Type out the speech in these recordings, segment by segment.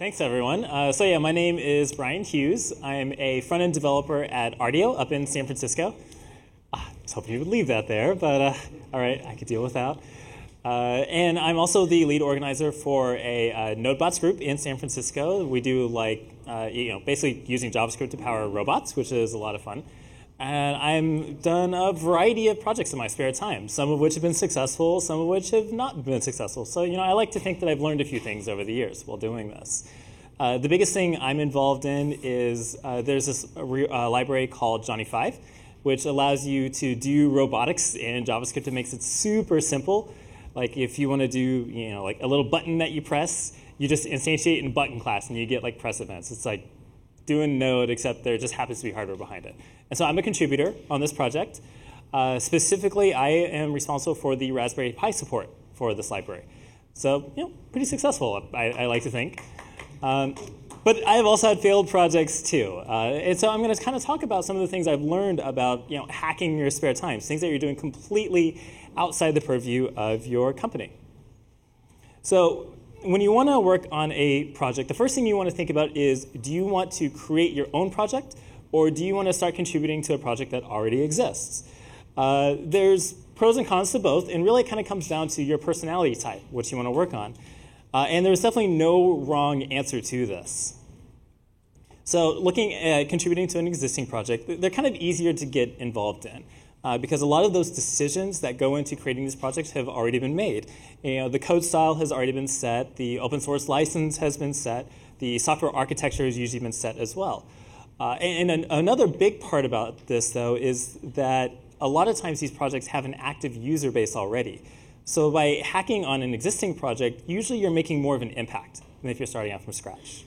Thanks, everyone. So yeah, my name is Brian Hughes. I'm a front-end developer at Rdio up in San Francisco. I was hoping you would leave that there, but all right, I could deal with that. And I'm also the lead organizer for a NodeBots group in San Francisco. We do basically using JavaScript to power robots, which is a lot of fun. And I've done a variety of projects in my spare time, some of which have been successful, some of which have not been successful. So, I like to think that I've learned a few things over the years while doing this. The biggest thing I'm involved in is there's this library called Johnny 5, which allows you to do robotics in JavaScript. It makes it super simple. Like if you want to do, like a little button that you press, you just instantiate in button class and you get like press events. It's like doing Node, except there just happens to be hardware behind it. And so I'm a contributor on this project. Specifically, I am responsible for the Raspberry Pi support for this library. So, pretty successful, I like to think. But I've also had failed projects too. And so I'm going to kind of talk about some of the things I've learned about hacking in your spare time, things that you're doing completely outside the purview of your company. So when you want to work on a project, the first thing you want to think about is, do you want to create your own project, or do you want to start contributing to a project that already exists? There's pros and cons to both, and really it kind of comes down to your personality type, what you want to work on. And there's definitely no wrong answer to this. So looking at contributing to an existing project, they're kind of easier to get involved in. Because a lot of those decisions that go into creating these projects have already been made. The code style has already been set, the open source license has been set, the software architecture has usually been set as well. Another big part about this, though, is that a lot of times these projects have an active user base already. So by hacking on an existing project, usually you're making more of an impact than if you're starting out from scratch.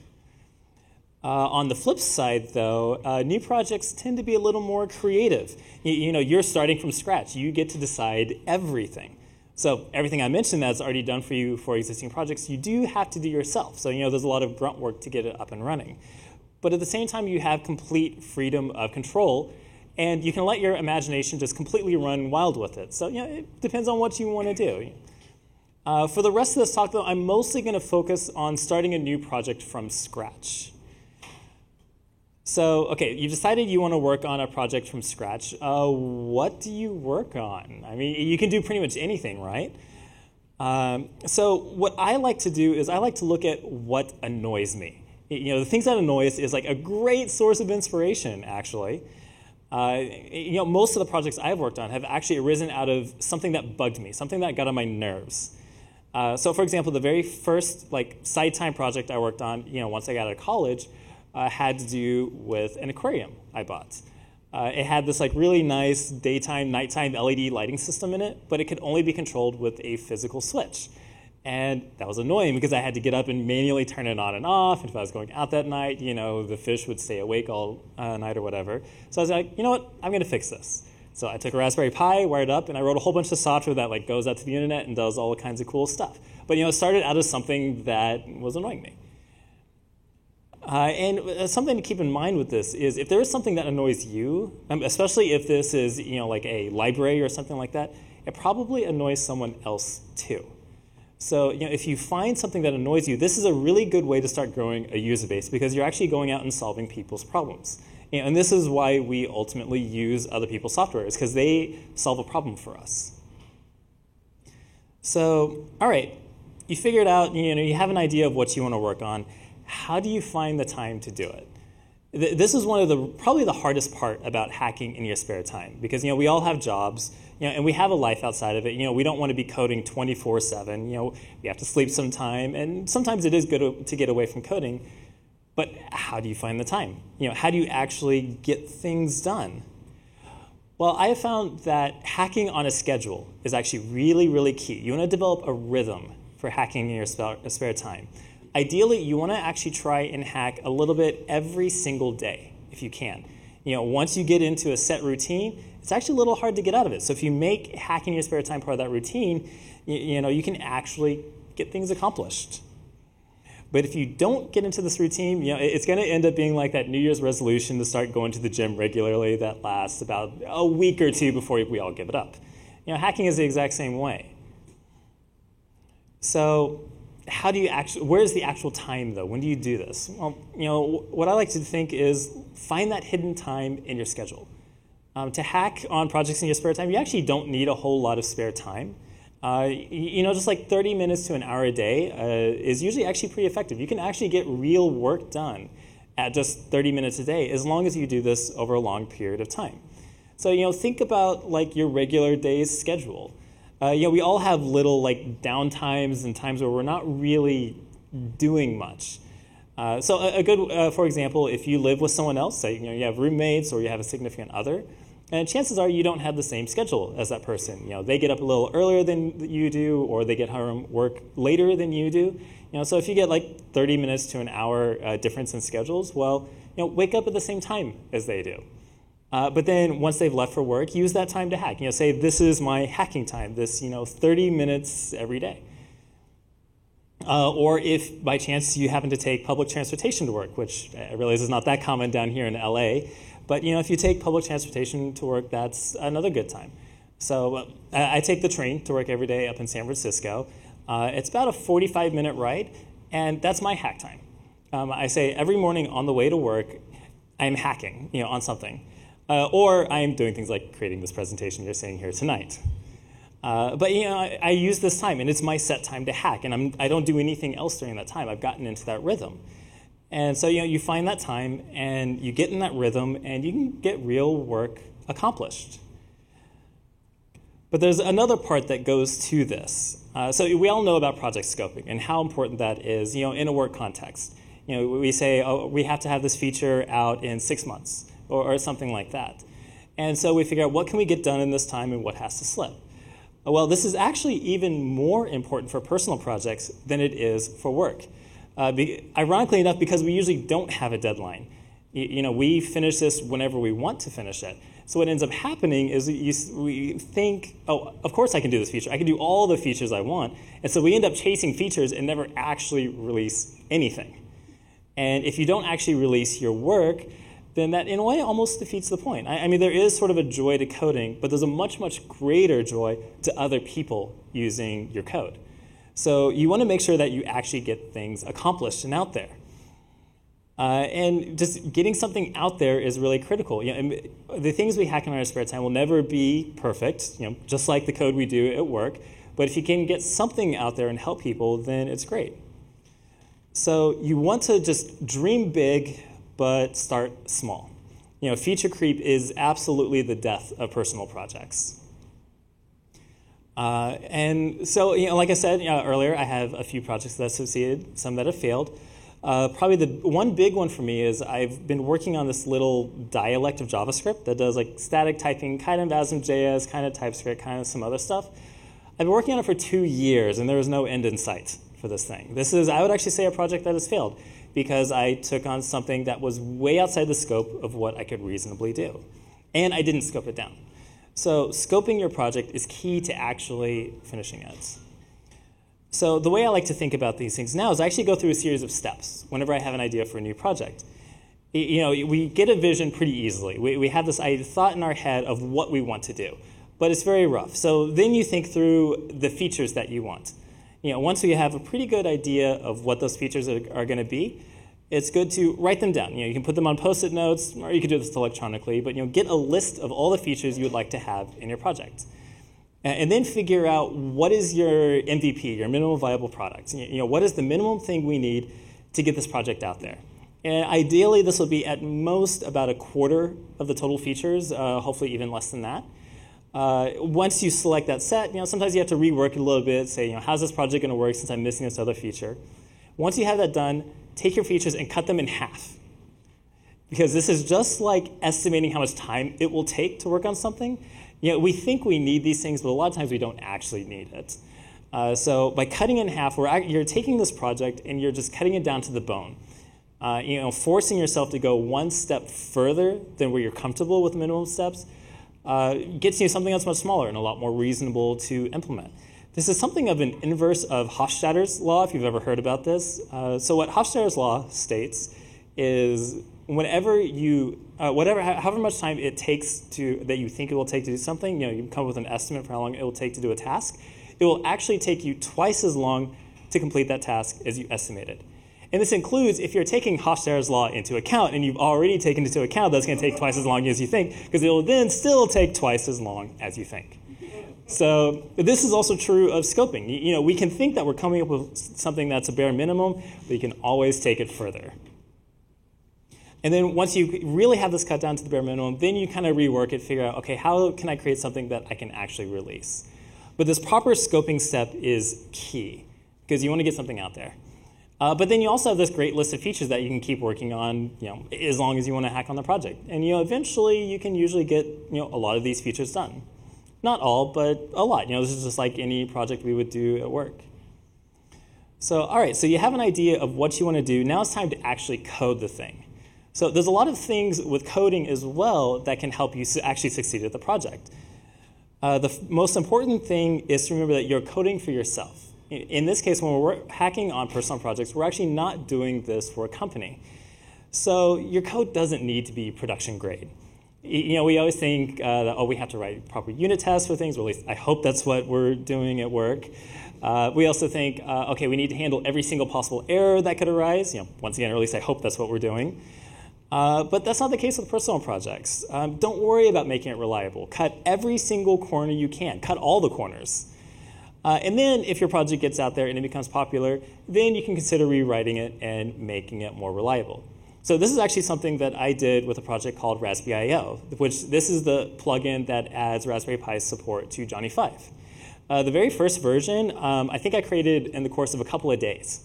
On the flip side, though, new projects tend to be a little more creative. You're starting from scratch. You get to decide everything. So everything I mentioned that's already done for you for existing projects, you do have to do yourself. So there's a lot of grunt work to get it up and running. But at the same time, you have complete freedom of control, and you can let your imagination just completely run wild with it. So it depends on what you want to do. For the rest of this talk, though, I'm mostly going to focus on starting a new project from scratch. So, okay, you've decided you want to work on a project from scratch. What do you work on? I mean, you can do pretty much anything, right? So what I like to do is I like to look at what annoys me. The things that annoy us is like a great source of inspiration, actually. Most of the projects I've worked on have actually arisen out of something that bugged me, something that got on my nerves. So, for example, the very first side time project I worked on, once I got out of college, had to do with an aquarium I bought. It had this really nice daytime, nighttime LED lighting system in it, but it could only be controlled with a physical switch. And that was annoying because I had to get up and manually turn it on and off. And if I was going out that night, the fish would stay awake all night or whatever. So I was like, you know what, I'm going to fix this. So I took a Raspberry Pi, wired it up, and I wrote a whole bunch of software that goes out to the internet and does all kinds of cool stuff. But it started out as something that was annoying me. And something to keep in mind with this is if there is something that annoys you, especially if this is like a library or something like that, it probably annoys someone else too. So if you find something that annoys you, this is a really good way to start growing a user base because you're actually going out and solving people's problems. And this is why we ultimately use other people's software, is because they solve a problem for us. So, all right, you figured out, you have an idea of what you want to work on. How do you find the time to do it? This is one of probably the hardest part about hacking in your spare time, because we all have jobs, and we have a life outside of it. We don't want to be coding 24/7. We have to sleep sometime, and sometimes it is good to get away from coding. But how do you find the time? How do you actually get things done? Well, I have found that hacking on a schedule is actually really, really key. You want to develop a rhythm for hacking in your spare time. Ideally, you want to actually try and hack a little bit every single day, if you can. Once you get into a set routine, it's actually a little hard to get out of it. So if you make hacking in your spare time part of that routine, you can actually get things accomplished. But if you don't get into this routine, it's going to end up being like that New Year's resolution to start going to the gym regularly that lasts about a week or two before we all give it up. Hacking is the exact same way. So how do you actually, where's the actual time though? When do you do this? Well, what I like to think is find that hidden time in your schedule. To hack on projects in your spare time, you actually don't need a whole lot of spare time. Just like 30 minutes to an hour a day is usually actually pretty effective. You can actually get real work done at just 30 minutes a day as long as you do this over a long period of time. So, think about like your regular day's schedule. We all have little like downtimes and times where we're not really doing much. So a good, for example, if you live with someone else, say you have roommates or you have a significant other, and chances are you don't have the same schedule as that person. They get up a little earlier than you do, or they get home work later than you do. So if you get like 30 minutes to an hour difference in schedules, well, wake up at the same time as they do. But then once they've left for work, use that time to hack. Say, this is my hacking time, this 30 minutes every day. Or if by chance you happen to take public transportation to work, which I realize is not that common down here in LA, but if you take public transportation to work, that's another good time. So I take the train to work every day up in San Francisco. It's about a 45-minute ride, and that's my hack time. I say every morning on the way to work, I'm hacking on something. Or I'm doing things like creating this presentation you're seeing here tonight. But I use this time, and it's my set time to hack, and I don't do anything else during that time. I've gotten into that rhythm. And so you find that time, and you get in that rhythm, and you can get real work accomplished. But there's another part that goes to this. So we all know about project scoping and how important that is in a work context. We say, oh, we have to have this feature out in 6 months, or something like that. And so we figure out what can we get done in this time and what has to slip. Well, this is actually even more important for personal projects than it is for work. Ironically enough, because we usually don't have a deadline. We finish this whenever we want to finish it. So what ends up happening is we think, oh, of course I can do this feature. I can do all the features I want. And so we end up chasing features and never actually release anything. And if you don't actually release your work, then that in a way almost defeats the point. I mean, there is sort of a joy to coding, but there's a much, much greater joy to other people using your code. So you want to make sure that you actually get things accomplished and out there. And just getting something out there is really critical. The things we hack in our spare time will never be perfect, just like the code we do at work. But if you can get something out there and help people, then it's great. So you want to just dream big, but start small. Feature creep is absolutely the death of personal projects. And so, like I said earlier, I have a few projects that have succeeded, some that have failed. Probably the one big one for me is I've been working on this little dialect of JavaScript that does like static typing, kind of ASM.js, kind of TypeScript, kind of some other stuff. I've been working on it for 2 years, and there was no end in sight for this thing. This is, I would actually say, a project that has failed because I took on something that was way outside the scope of what I could reasonably do. And I didn't scope it down. So scoping your project is key to actually finishing it. So the way I like to think about these things now is I actually go through a series of steps whenever I have an idea for a new project. We get a vision pretty easily. We have this thought in our head of what we want to do, but it's very rough. So then you think through the features that you want. Once you have a pretty good idea of what those features are going to be, it's good to write them down. You can put them on Post-it notes, or you can do this electronically, but get a list of all the features you would like to have in your project. And then figure out what is your MVP, your minimum viable product. What is the minimum thing we need to get this project out there? And ideally, this will be at most about a quarter of the total features, hopefully even less than that. Once you select that set, sometimes you have to rework it a little bit, say, how's this project going to work since I'm missing this other feature? Once you have that done, take your features and cut them in half. Because this is just like estimating how much time it will take to work on something. We think we need these things, but a lot of times we don't actually need it. So by cutting in half, you're taking this project and you're just cutting it down to the bone. Forcing yourself to go one step further than where you're comfortable with minimum steps gets you something that's much smaller and a lot more reasonable to implement. This is something of an inverse of Hofstadter's law, if you've ever heard about this. So what Hofstadter's law states is however much time it takes that you think it will take to do something, you come up with an estimate for how long it will take to do a task, it will actually take you twice as long to complete that task as you estimated. And this includes if you're taking Hofstede's law into account, and you've already taken into account that's going to take twice as long as you think, because it will then still take twice as long as you think. So this is also true of scoping. We can think that we're coming up with something that's a bare minimum, but you can always take it further. And then once you really have this cut down to the bare minimum, then you kind of rework it, figure out, okay, how can I create something that I can actually release? But this proper scoping step is key, because you want to get something out there. But then you also have this great list of features that you can keep working on, as long as you want to hack on the project. And eventually you can usually get a lot of these features done. Not all, but a lot. This is just like any project we would do at work. So, all right, so you have an idea of what you want to do. Now it's time to actually code the thing. So there's a lot of things with coding as well that can help you actually succeed at the project. The most important thing is to remember that you're coding for yourself. In this case, when we're hacking on personal projects, we're actually not doing this for a company. So your code doesn't need to be production grade. We always think that, we have to write proper unit tests for things, or at least I hope that's what we're doing at work. We also think, okay, we need to handle every single possible error that could arise. Once again, or at least I hope that's what we're doing. But that's not the case with personal projects. Don't worry about making it reliable. Cut every single corner you can. Cut all the corners. And then if your project gets out there and it becomes popular, then you can consider rewriting it and making it more reliable. So this is actually something that I did with a project called Raspberry IO, which this is the plugin that adds Raspberry Pi's support to Johnny 5. The very first version, I think I created in the course of a couple of days.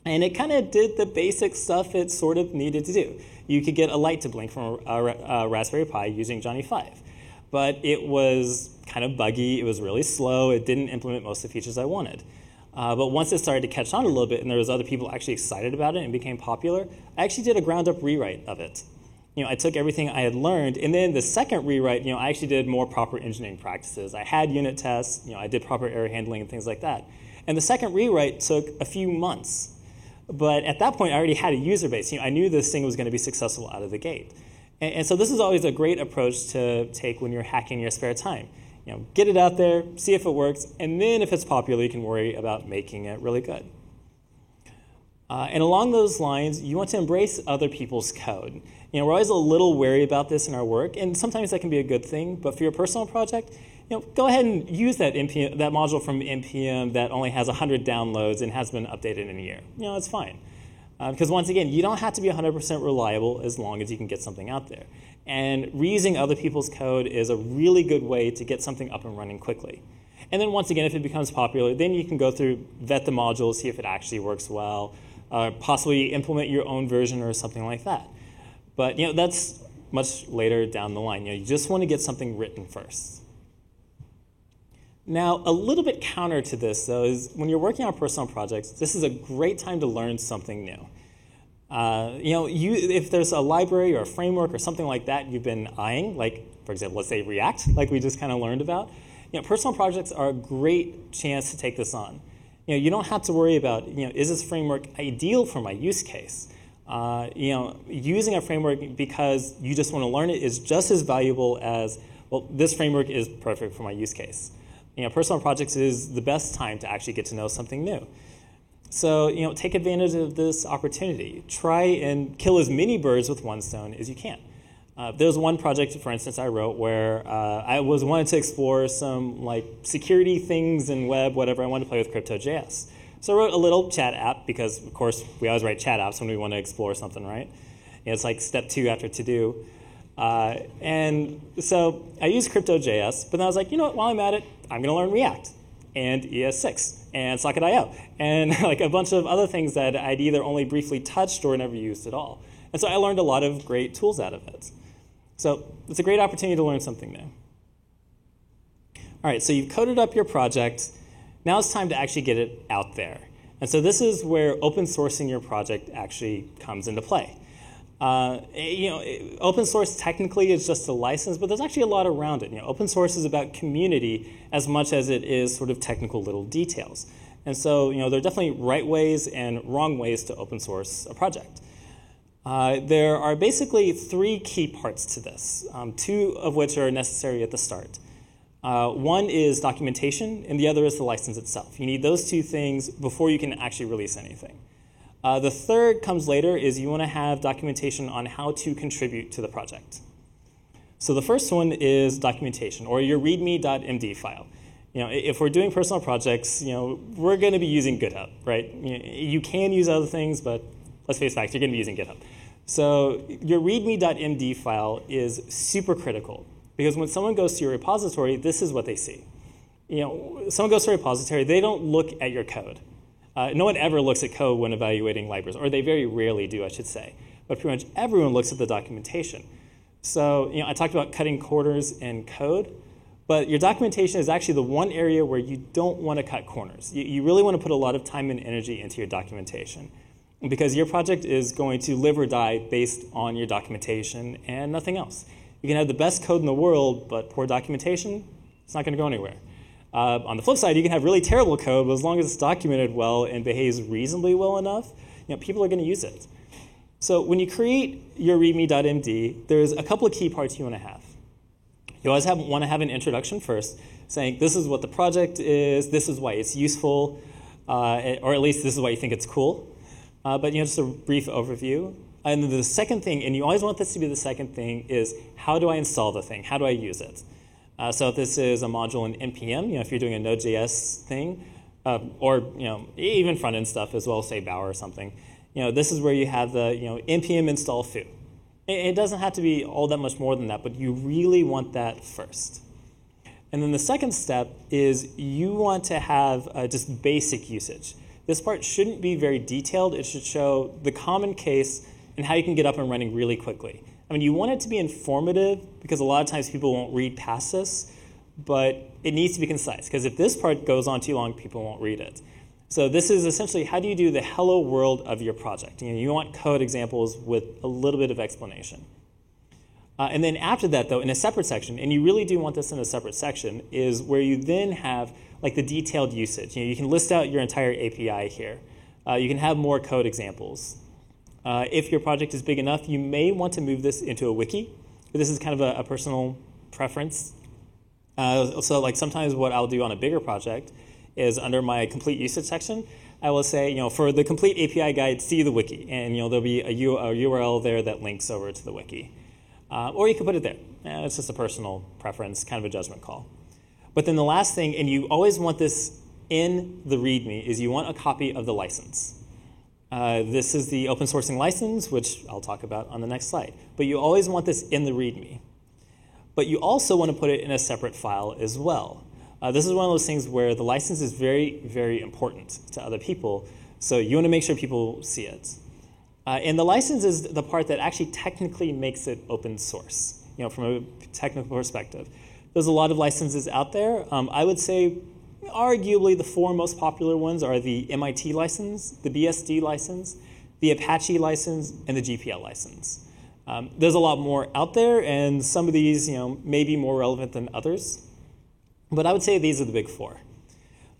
And it kind of did the basic stuff it sort of needed to do. You could get a light to blink from a Raspberry Pi using Johnny 5. But it was kind of buggy. It was really slow. It didn't implement most of the features I wanted. But once it started to catch on a little bit and there was other people actually excited about it and became popular, I actually did a ground-up rewrite of it. I took everything I had learned, and then the second rewrite, I actually did more proper engineering practices. I had unit tests, I did proper error handling and things like that. And the second rewrite took a few months. But at that point, I already had a user base. I knew this thing was going to be successful out of the gate. And so this is always a great approach to take when you're hacking in your spare time. Get it out there, see if it works, and then if it's popular, you can worry about making it really good. And along those lines, you want to embrace other people's code. We're always a little wary about this in our work, and sometimes that can be a good thing. But for your personal project, go ahead and use that module from NPM that only has 100 downloads and has been updated in a year. It's fine. Because once again, you don't have to be 100% reliable as long as you can get something out there. And reusing other people's code is a really good way to get something up and running quickly. And then once again, if it becomes popular, then you can go through, vet the module, see if it actually works well, possibly implement your own version or something like that. But that's much later down the line. You just want to get something written first. Now, a little bit counter to this, though, is when you're working on personal projects, this is a great time to learn something new. If there's a library or a framework or something like that you've been eyeing, like, for example, let's say React, like we just kind of learned about, personal projects are a great chance to take this on. You don't have to worry about, is this framework ideal for my use case? Using a framework because you just want to learn it is just as valuable as, well, this framework is perfect for my use case. Personal projects is the best time to actually get to know something new. So, take advantage of this opportunity. Try and kill as many birds with one stone as you can. There's one project, for instance, I wrote where I wanted to explore some security things in web, whatever. I wanted to play with Crypto.js. So I wrote a little chat app because, of course, we always write chat apps when we want to explore something, right? It's like step 2 after to do. And so I used Crypto.js, but then I was like, while I'm at it, I'm going to learn React and ES6 and Socket.io and a bunch of other things that I'd either only briefly touched or never used at all. And so I learned a lot of great tools out of it. So it's a great opportunity to learn something new. All right, so you've coded up your project. Now it's time to actually get it out there. And so this is where open sourcing your project actually comes into play. Open source technically is just a license, but there's actually a lot around it. Open source is about community as much as it is sort of technical little details. And so, there are definitely right ways and wrong ways to open source a project. There are basically 3 key parts to this, 2 of which are necessary at the start. One is documentation, and the other is the license itself. You need those two things before you can actually release anything. The third comes later is you want to have documentation on how to contribute to the project. So the first one is documentation, or your readme.md file. If we're doing personal projects, we're going to be using GitHub, right? You can use other things, but let's face facts, you're going to be using GitHub. So your readme.md file is super critical, because when someone goes to your repository, this is what they see. Someone goes to a repository, they don't look at your code. No one ever looks at code when evaluating libraries, or they very rarely do, I should say. But pretty much everyone looks at the documentation. So I talked about cutting corners in code, but your documentation is actually the one area where you don't want to cut corners. You really want to put a lot of time and energy into your documentation, because your project is going to live or die based on your documentation and nothing else. You can have the best code in the world, but poor documentation, it's not going to go anywhere. On the flip side, you can have really terrible code, but as long as it's documented well and behaves reasonably well enough, people are going to use it. So when you create your readme.md, there's a couple of key parts you want to have. You always want to have an introduction first, saying this is what the project is, this is why it's useful, or at least this is why you think it's cool. But just a brief overview. And then the second thing, and you always want this to be the second thing, is how do I install the thing? How do I use it? So if this is a module in NPM, if you're doing a Node.js thing, or even front-end stuff as well, say Bower or something, this is where you have the npm install foo. It doesn't have to be all that much more than that, but you really want that first. And then the second step is you want to have just basic usage. This part shouldn't be very detailed. It should show the common case and how you can get up and running really quickly. I mean, you want it to be informative because a lot of times people won't read past this, but it needs to be concise, because if this part goes on too long, people won't read it. So this is essentially how do you do the hello world of your project. You want code examples with a little bit of explanation. And then after that, though, in a separate section, and you really do want this in a separate section, is where you then have like the detailed usage. You can list out your entire API here. You can have more code examples. If your project is big enough, you may want to move this into a wiki. This is kind of a personal preference. So like sometimes what I'll do on a bigger project is under my complete usage section, I will say, for the complete API guide, see the wiki. And there'll be a URL there that links over to the wiki. Or you can put it there. It's just a personal preference, kind of a judgment call. But then the last thing, and you always want this in the README, is you want a copy of the license. This is the open sourcing license, which I'll talk about on the next slide. But you always want this in the README. But you also want to put it in a separate file as well. This is one of those things where the license is very, very important to other people, so you want to make sure people see it. And the license is the part that actually technically makes it open source, from a technical perspective. There's a lot of licenses out there. I would say arguably the four most popular ones are the MIT license, the BSD license, the Apache license, and the GPL license. There's a lot more out there, and some of these may be more relevant than others. But I would say these are the big four.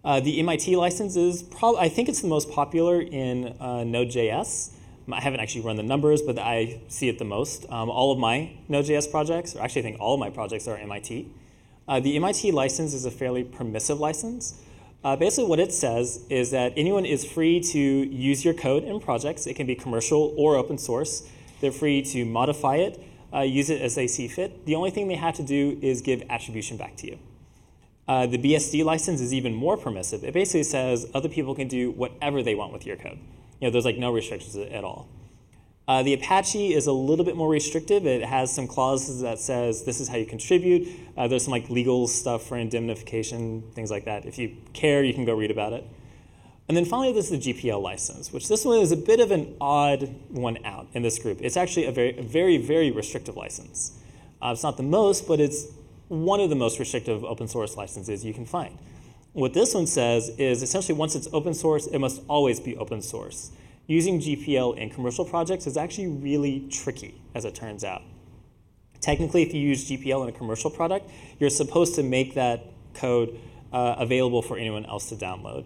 The MIT license is I think it's the most popular in Node.js. I haven't actually run the numbers, but I see it the most. All of my Node.js projects, or actually I think all of my projects are MIT. The MIT license is a fairly permissive license. Basically what it says is that anyone is free to use your code in projects. It can be commercial or open source. They're free to modify it, use it as they see fit. The only thing they have to do is give attribution back to you. The BSD license is even more permissive. It basically says other people can do whatever they want with your code. There's like no restrictions at all. The Apache is a little bit more restrictive. It has some clauses that says this is how you contribute. There's some like legal stuff for indemnification, things like that. If you care, you can go read about it. And then finally, there's the GPL license, which this one is a bit of an odd one out in this group. It's actually a very, very restrictive license. It's not the most, but it's one of the most restrictive open source licenses you can find. What this one says is essentially once it's open source, it must always be open source. Using GPL in commercial projects is actually really tricky, as it turns out. Technically, if you use GPL in a commercial product, you're supposed to make that code available for anyone else to download.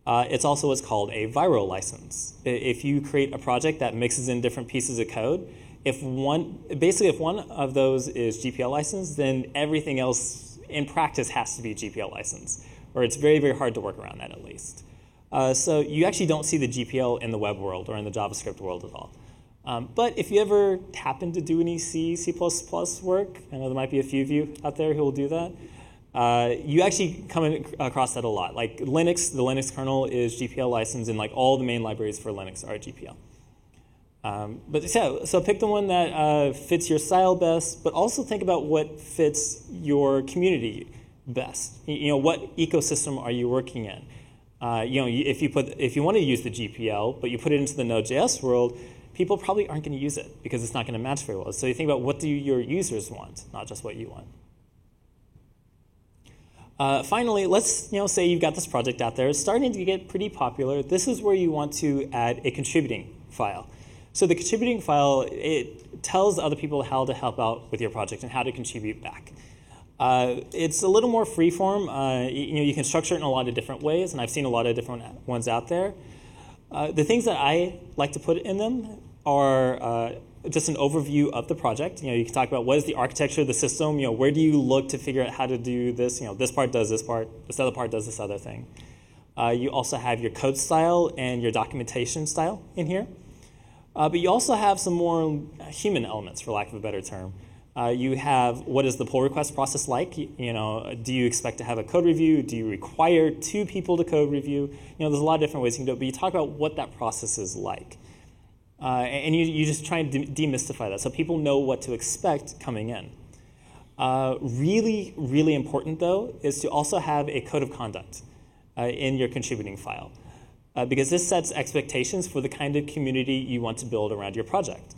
It's also what's called a viral license. If you create a project that mixes in different pieces of code, if one of those is GPL licensed, then everything else in practice has to be GPL licensed, or it's very, very hard to work around that at least. So you actually don't see the GPL in the web world or in the JavaScript world at all. But if you ever happen to do any C, C++ work, I know there might be a few of you out there who will do that, you actually come across that a lot. Like Linux, the Linux kernel is GPL licensed, and like all the main libraries for Linux are GPL. But yeah, so pick the one that fits your style best, but also think about what fits your community best. You know, what ecosystem are you working in? You know, if you want to use the GPL, but you put it into the Node.js world, people probably aren't going to use it because it's not going to match very well. So you think about what do your users want, not just what you want. Finally, let's say you've got this project out there. It's starting to get pretty popular. This is where you want to add a contributing file. So the contributing file, it tells other people how to help out with your project and how to contribute back. It's a little more freeform. You can structure it in a lot of different ways, and I've seen a lot of different ones out there. The things that I like to put in them are just an overview of the project. You can talk about what is the architecture of the system. Where do you look to figure out how to do this? This part does this part. This other part does this other thing. You also have your code style and your documentation style in here. But you also have some more human elements, for lack of a better term. You have what is the pull request process like? Do you expect to have a code review? Do you require 2 people to code review? There's a lot of different ways you can do it, but you talk about what that process is like. And you just try and demystify that so people know what to expect coming in. Really, really important, though, is to also have a code of conduct in your contributing file. Because this sets expectations for the kind of community you want to build around your project.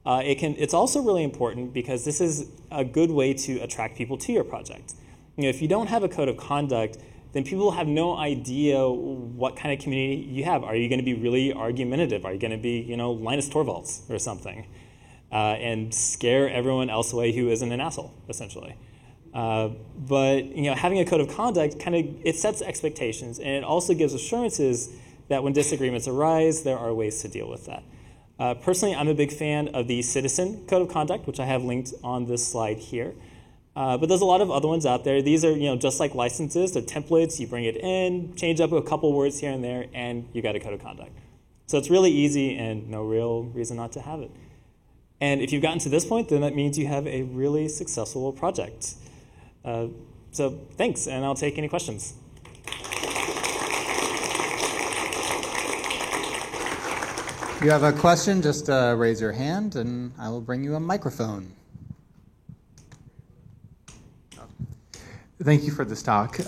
It's also really important because this is a good way to attract people to your project. If you don't have a code of conduct, then people have no idea what kind of community you have. Are you going to be really argumentative? Are you going to be, Linus Torvalds or something, and scare everyone else away who isn't an asshole, essentially? But having a code of conduct it sets expectations, and it also gives assurances that when disagreements arise, there are ways to deal with that. Personally, I'm a big fan of the Citizen Code of Conduct, which I have linked on this slide here. But there's a lot of other ones out there. These are just like licenses. They're templates. You bring it in, change up a couple words here and there, and you got a code of conduct. So it's really easy and no real reason not to have it. And if you've gotten to this point, then that means you have a really successful project. So thanks, and I'll take any questions. If you have a question, just raise your hand, and I will bring you a microphone. Thank you for this talk.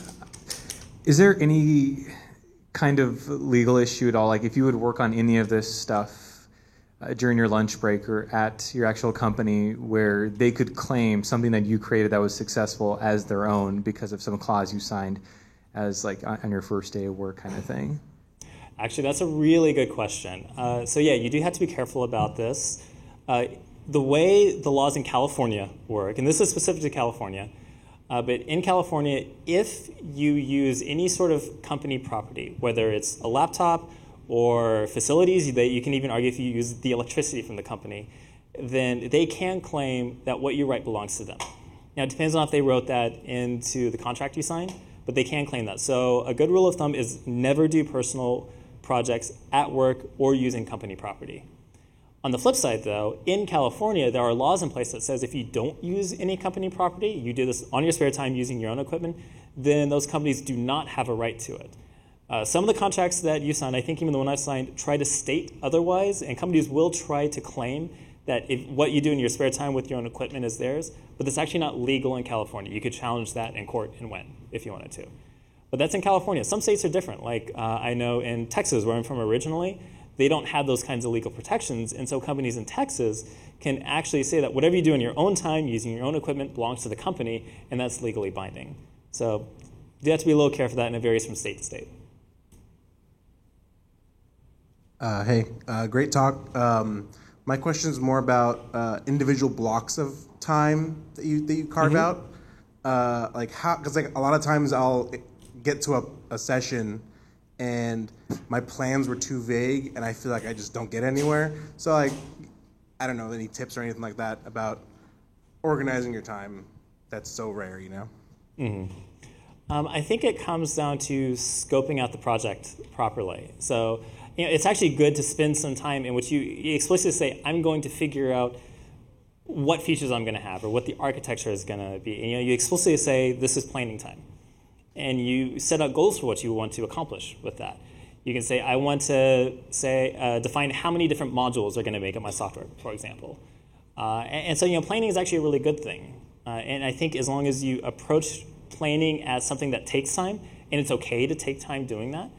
Is there any kind of legal issue at all? Like if you would work on any of this stuff during your lunch break or at your actual company where they could claim something that you created that was successful as their own because of some clause you signed as like on your first day of work kind of thing? Actually, that's a really good question. So yeah, you do have to be careful about this. The way the laws in California work, and this is specific to California, but in California, if you use any sort of company property, whether it's a laptop or facilities, you can even argue if you use the electricity from the company, then they can claim that what you write belongs to them. Now, it depends on if they wrote that into the contract you signed, but they can claim that. So a good rule of thumb is never do personal projects at work or using company property. On the flip side, though, in California, there are laws in place that says if you don't use any company property, you do this on your spare time using your own equipment, then those companies do not have a right to it. Some of the contracts that you signed, I think even the one I signed, try to state otherwise, and companies will try to claim that if what you do in your spare time with your own equipment is theirs, but it's actually not legal in California. You could challenge that in court and win if you wanted to. But that's in California. Some states are different. Like I know in Texas, where I'm from originally, they don't have those kinds of legal protections, and so companies in Texas can actually say that whatever you do in your own time using your own equipment belongs to the company, and that's legally binding. So you have to be a little careful of that, and it varies from state to state. Great talk. My question is more about individual blocks of time that you carve out. Like how? Because like a lot of times I'll get to a session and my plans were too vague, and I feel like I just don't get anywhere. So like, I don't know, any tips or anything like that about organizing your time? That's so rare, I think it comes down to scoping out the project properly. So, it's actually good to spend some time in which you explicitly say, I'm going to figure out what features I'm going to have or what the architecture is going to be. And, you explicitly say, this is planning time. And you set out goals for what you want to accomplish with that. You can say, I want to define how many different modules are going to make up my software, for example. And so, planning is actually a really good thing. And I think as long as you approach planning as something that takes time, and it's okay to take time doing that,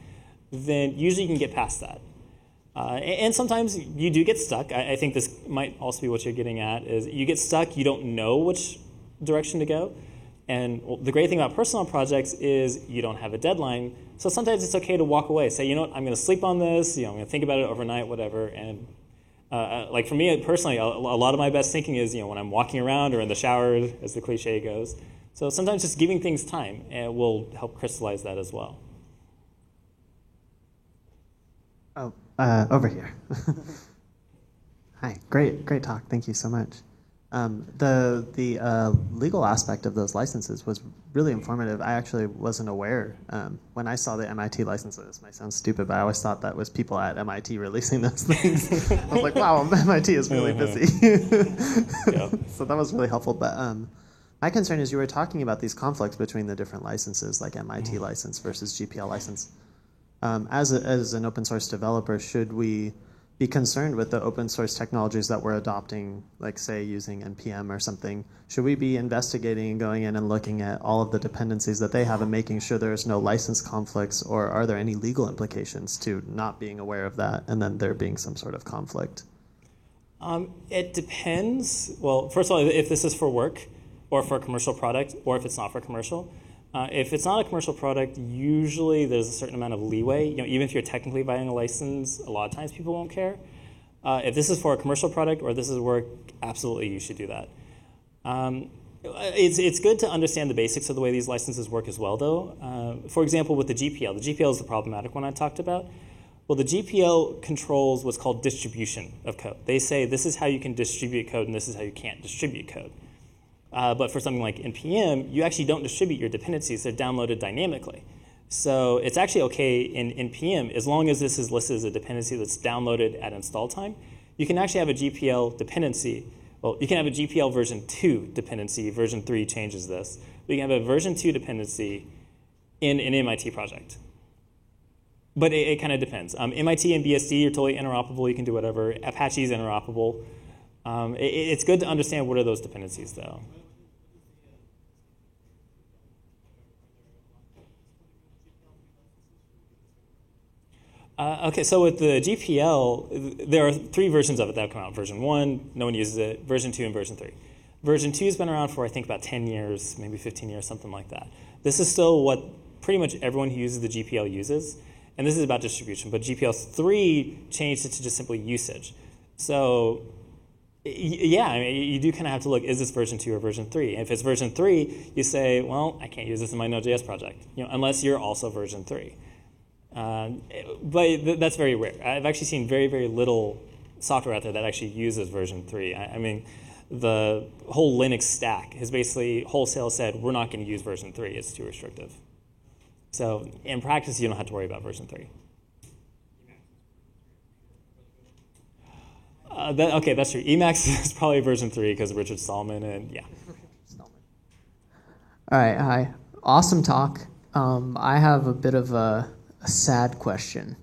then usually you can get past that. And sometimes you do get stuck. I think this might also be what you're getting at, is you get stuck, you don't know which direction to go. And the great thing about personal projects is you don't have a deadline. So sometimes it's okay to walk away. Say, you know what, I'm going to sleep on this. I'm going to think about it overnight, whatever. And like for me personally, a lot of my best thinking is when I'm walking around or in the shower, as the cliche goes. So sometimes just giving things time will help crystallize that as well. Oh, over here. Hi, great talk. Thank you so much. The legal aspect of those licenses was really informative. I actually wasn't aware when I saw the MIT licenses. This might sound stupid, but I always thought that was people at MIT releasing those things. I was like, wow, MIT is really busy. Yeah. So that was really helpful. But my concern is you were talking about these conflicts between the different licenses, like MIT license versus GPL license. As an open source developer, should we be concerned with the open source technologies that we're adopting, like say using NPM or something? Should we be investigating and going in and looking at all of the dependencies that they have and making sure there's no license conflicts, or are there any legal implications to not being aware of that and then there being some sort of conflict? It depends. Well, first of all, if this is for work or for a commercial product, or if it's not for commercial. If it's not a commercial product, usually there's a certain amount of leeway. Even if you're technically buying a license, a lot of times people won't care. If this is for a commercial product or this is work, absolutely you should do that. It's good to understand the basics of the way these licenses work as well, though. For example, with the GPL is the problematic one I talked about. Well, the GPL controls what's called distribution of code. They say this is how you can distribute code and this is how you can't distribute code. But for something like NPM, you actually don't distribute your dependencies. They're downloaded dynamically. So it's actually okay in NPM, as long as this is listed as a dependency that's downloaded at install time, you can actually have a GPL dependency. Well, you can have a GPL version 2 dependency. Version 3 changes this. But you can have a version 2 dependency in an MIT project. But it kind of depends. MIT and BSD are totally interoperable. You can do whatever. Apache is interoperable. It's good to understand what are those dependencies, though. Okay, so with the GPL, there are 3 versions of it that have come out. Version 1, no one uses it. Version 2 and version 3. Version 2 has been around for, I think, about 10 years, maybe 15 years, something like that. This is still what pretty much everyone who uses the GPL uses. And this is about distribution. But GPL 3 changed it to just simply usage. So yeah, I mean, you do kind of have to look, is this version 2 or version 3? And if it's version 3, you say, well, I can't use this in my Node.js project, unless you're also version 3. But that's very rare. I've actually seen very, very little software out there that actually uses version 3. I mean, the whole Linux stack has basically wholesale said, we're not going to use version 3. It's too restrictive. So in practice, you don't have to worry about version 3. Okay, that's true. Emacs is probably version 3 because of Richard Stallman, and yeah. All right, hi. Awesome talk. I have a bit of a sad question.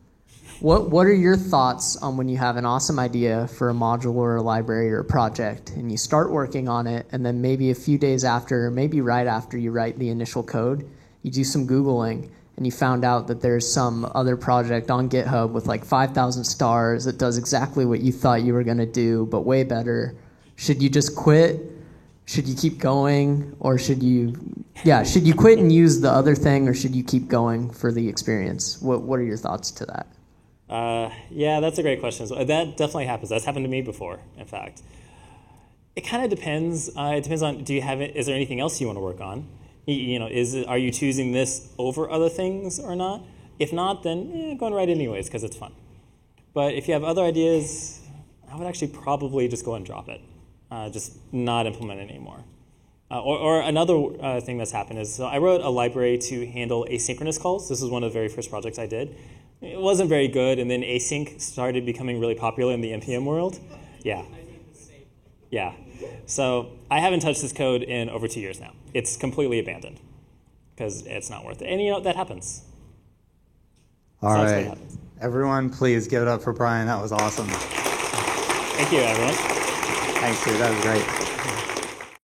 What are your thoughts on when you have an awesome idea for a module or a library or a project, and you start working on it, and then maybe a few days after, or maybe right after you write the initial code, you do some Googling, and you found out that there's some other project on GitHub with like 5,000 stars that does exactly what you thought you were going to do, but way better. Should you just quit? Should you keep going? Or should you quit and use the other thing, or should you keep going for the experience? What are your thoughts to that? Yeah, that's a greare question. So that definitely happens. That's happened to me before, in fact. It kind of depends. It depends on, is there anything else you want to work on? Are you choosing this over other things or not? If not, then go and write it anyways because it's fun. But if you have other ideas, I would actually probably just go and drop it. Just not implement it anymore. Or another thing that's happened is, so I wrote a library to handle asynchronous calls. This was one of the very first projects I did. It wasn't very good, and then async started becoming really popular in the NPM world. Yeah. Yeah. So I haven't touched this code in over 2 years now. It's completely abandoned because it's not worth it. And that happens. All Sounds right. what happens. Everyone, please give it up for Brian. That was awesome. Thank you, everyone. Thanks, dude. That was great.